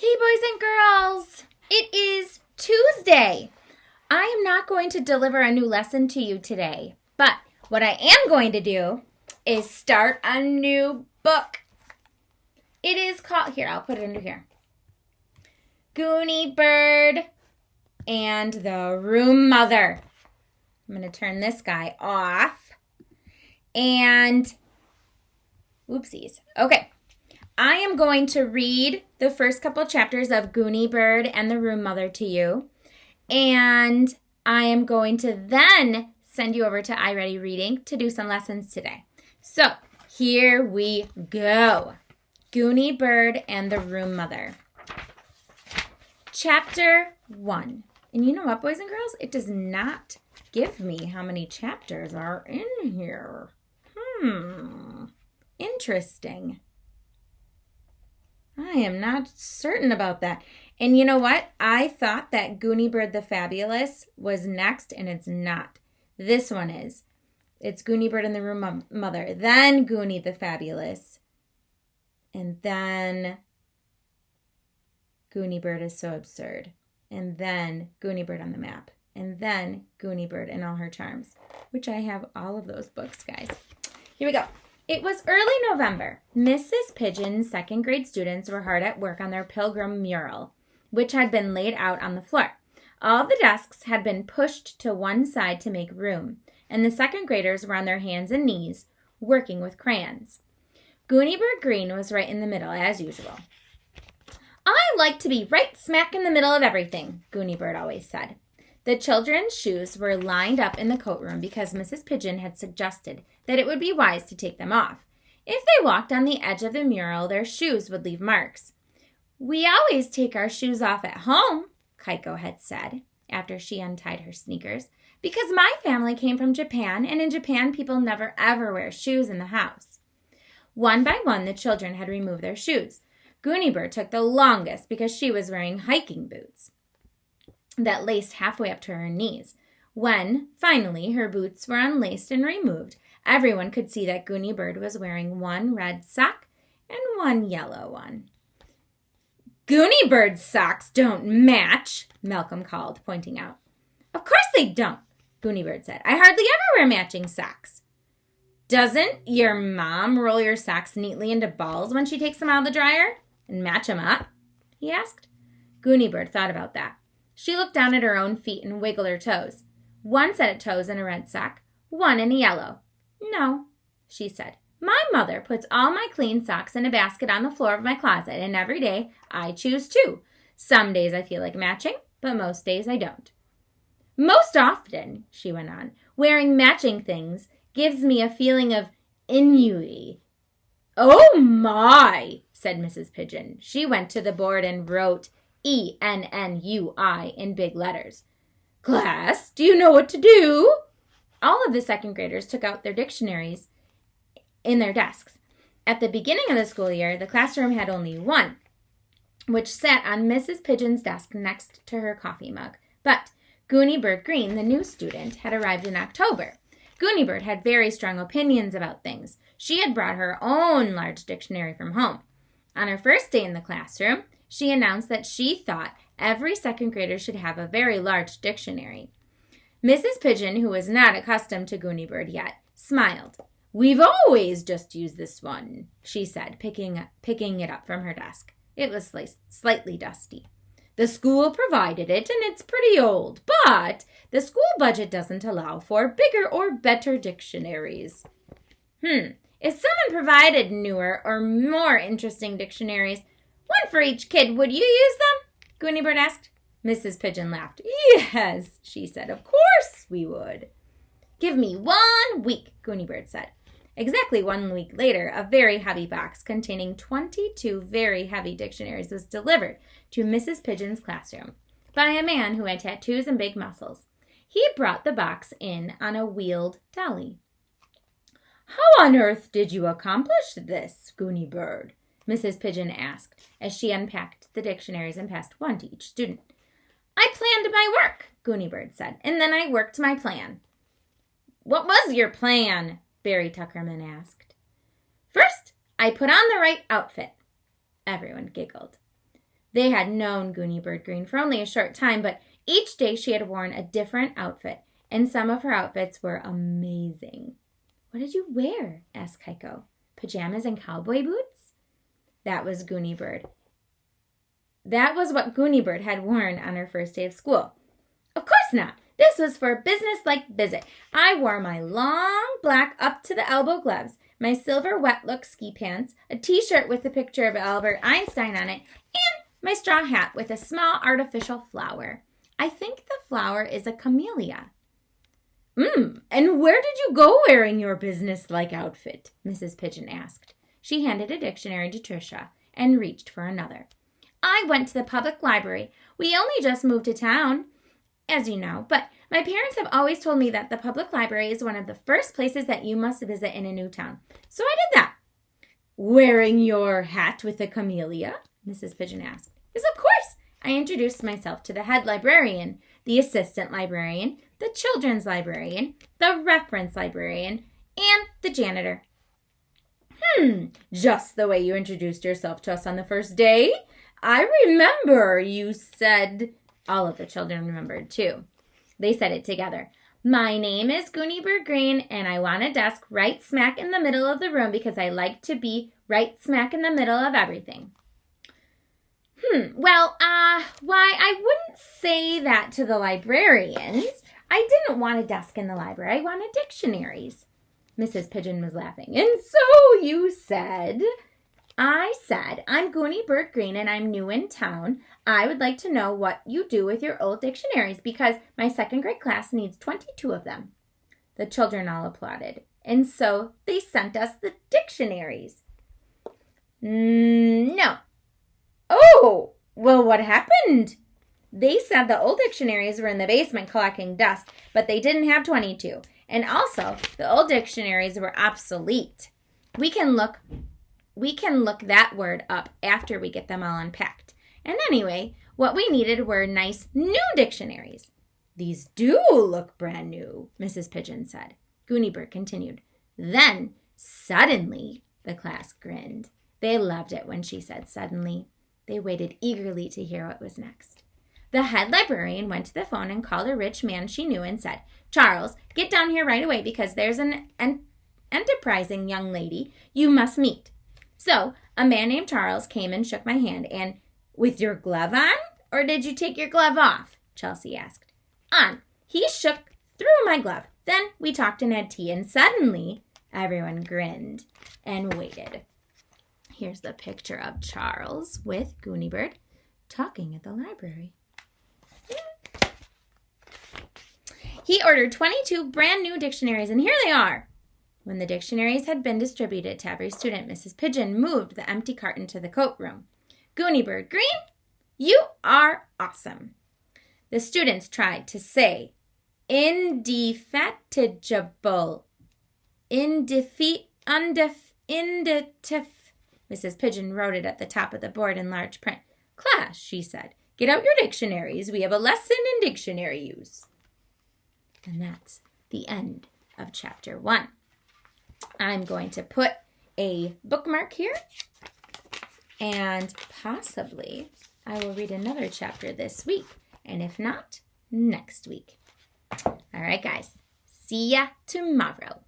Hey, boys and girls! It is Tuesday. I am not going to deliver a new lesson to you today, but what I am going to do is start a new book. It is called, here, I'll put it under here, Goonie Bird and the Room Mother. I'm going to turn this guy off. And, oopsies. Okay. I am going to read the first couple chapters of Goonie Bird and the Room Mother to you. And I am going to then send you over to iReady Reading to do some lessons today. So here we go. Goonie Bird and the Room Mother. Chapter 1. And you know what, boys and girls? It does not give me how many chapters are in here. Interesting. I am not certain about that. And you know what? I thought that Goonie Bird the Fabulous was next, and it's not. This one is. It's Goonie Bird and the Room Mother. Then Goonie the Fabulous. And then Goonie Bird is So Absurd. And then Goonie Bird on the Map. And then Goonie Bird and All Her Charms, which I have all of those books, guys. Here we go. It was early November. Mrs. Pigeon's second grade students were hard at work on their pilgrim mural, which had been laid out on the floor. All the desks had been pushed to one side to make room, and the second graders were on their hands and knees, working with crayons. Goonie Bird Green was right in the middle, as usual. I like to be right smack in the middle of everything, Goonie Bird always said. The children's shoes were lined up in the coat room because Mrs. Pigeon had suggested that it would be wise to take them off. If they walked on the edge of the mural, their shoes would leave marks. We always take our shoes off at home, Keiko had said, after she untied her sneakers, because my family came from Japan, and in Japan people never ever wear shoes in the house. One by one, the children had removed their shoes. Goonie Bird took the longest because she was wearing hiking boots that laced halfway up to her knees. When, finally, her boots were unlaced and removed, everyone could see that Goonie Bird was wearing one red sock and one yellow one. Goonie Bird's socks don't match, Malcolm called, pointing out. Of course they don't, Goonie Bird said. I hardly ever wear matching socks. Doesn't your mom roll your socks neatly into balls when she takes them out of the dryer and match them up? He asked. Goonie Bird thought about that. She looked down at her own feet and wiggled her toes. One set of toes in a red sock, one in a yellow. No, she said. My mother puts all my clean socks in a basket on the floor of my closet, and every day I choose two. Some days I feel like matching, but most days I don't. Most often, she went on, wearing matching things gives me a feeling of ennui. Oh my, said Mrs. Pigeon. She went to the board and wrote ENNUI in big letters. Class, do you know what to do? All of the second graders took out their dictionaries in their desks. At the beginning of the school year, the classroom had only one, which sat on Mrs. Pigeon's desk next to her coffee mug. But Goonie Bird Green, the new student, had arrived in October. Goonie Bird had very strong opinions about things. She had brought her own large dictionary from home. On her first day in the classroom, she announced that she thought every second grader should have a very large dictionary. Mrs. Pigeon, who was not accustomed to Goonie Bird yet, smiled. We've always just used this one, she said, picking it up from her desk. It was slightly dusty. The school provided it, and it's pretty old, but the school budget doesn't allow for bigger or better dictionaries. If someone provided newer or more interesting dictionaries, one for each kid, would you use them? Goonie Bird asked. Mrs. Pigeon laughed. Yes, she said, of course we would. Give me 1 week, Goonie Bird said. Exactly 1 week later, a very heavy box containing 22 very heavy dictionaries was delivered to Mrs. Pigeon's classroom by a man who had tattoos and big muscles. He brought the box in on a wheeled dolly. How on earth did you accomplish this, Goonie Bird? Mrs. Pigeon asked as she unpacked the dictionaries and passed one to each student. I planned my work, Goonie Bird said, and then I worked my plan. What was your plan? Barry Tuckerman asked. First, I put on the right outfit. Everyone giggled. They had known Goonie Bird Green for only a short time, but each day she had worn a different outfit, and some of her outfits were amazing. "What did you wear?" asked Keiko. "Pajamas and cowboy boots?" That was Goonie Bird. That was what Goonie Bird had worn on her first day of school. "Of course not. This was for a business-like visit. I wore my long black up-to-the-elbow gloves, my silver wet-look ski pants, a T-shirt with a picture of Albert Einstein on it, and my straw hat with a small artificial flower. I think the flower is a camellia." And where did you go wearing your business-like outfit?" Mrs. Pigeon asked. She handed a dictionary to Tricia and reached for another. "I went to the public library. We only just moved to town, as you know, but my parents have always told me that the public library is one of the first places that you must visit in a new town. So I did that." "Wearing your hat with a camellia?" Mrs. Pigeon asked. "Yes, of course. I introduced myself to the head librarian, the assistant librarian, the children's librarian, the reference librarian, and the janitor." Just the way you introduced yourself to us on the first day? I remember you said..." All of the children remembered, too. They said it together. "My name is Goonie Bird Green, and I want a desk right smack in the middle of the room because I like to be right smack in the middle of everything." Why, I wouldn't say that to the librarians. I didn't want a desk in the library. I wanted dictionaries." Mrs. Pigeon was laughing. "And so you said..." "I said, I'm Goonie Bird Green and I'm new in town. I would like to know what you do with your old dictionaries because my second grade class needs 22 of them." The children all applauded. "And so they sent us the dictionaries." "No." "Oh, well, what happened?" "They said the old dictionaries were in the basement collecting dust, but they didn't have 22. And also, the old dictionaries were obsolete. We can look that word up after we get them all unpacked. And anyway, what we needed were nice new dictionaries." "These do look brand new," Mrs. Pigeon said. Goonie Bird continued. "Then, suddenly," the class grinned. They loved it when she said suddenly. They waited eagerly to hear what was next. The head librarian went to the phone and called a rich man she knew and said, "Charles, get down here right away because there's an enterprising young lady you must meet." So a man named Charles came and shook my hand and, "With your glove on? Or did you take your glove off?" Chelsea asked. "On. He shook through my glove. Then we talked and had tea, and suddenly everyone grinned and waited." Here's the picture of Charles with Goonie Bird talking at the library. He ordered 22 brand new dictionaries, and here they are. When the dictionaries had been distributed to every student, Mrs. Pigeon moved the empty carton to the coat room. "Goonie Bird Green, you are awesome." The students tried to say indefatigable. Mrs. Pigeon wrote it at the top of the board in large print. "Class," she said, "get out your dictionaries. We have a lesson in dictionary use." And that's the end of chapter 1. I'm going to put a bookmark here, and possibly I will read another chapter this week, and if not, next week. All right, guys. See ya tomorrow.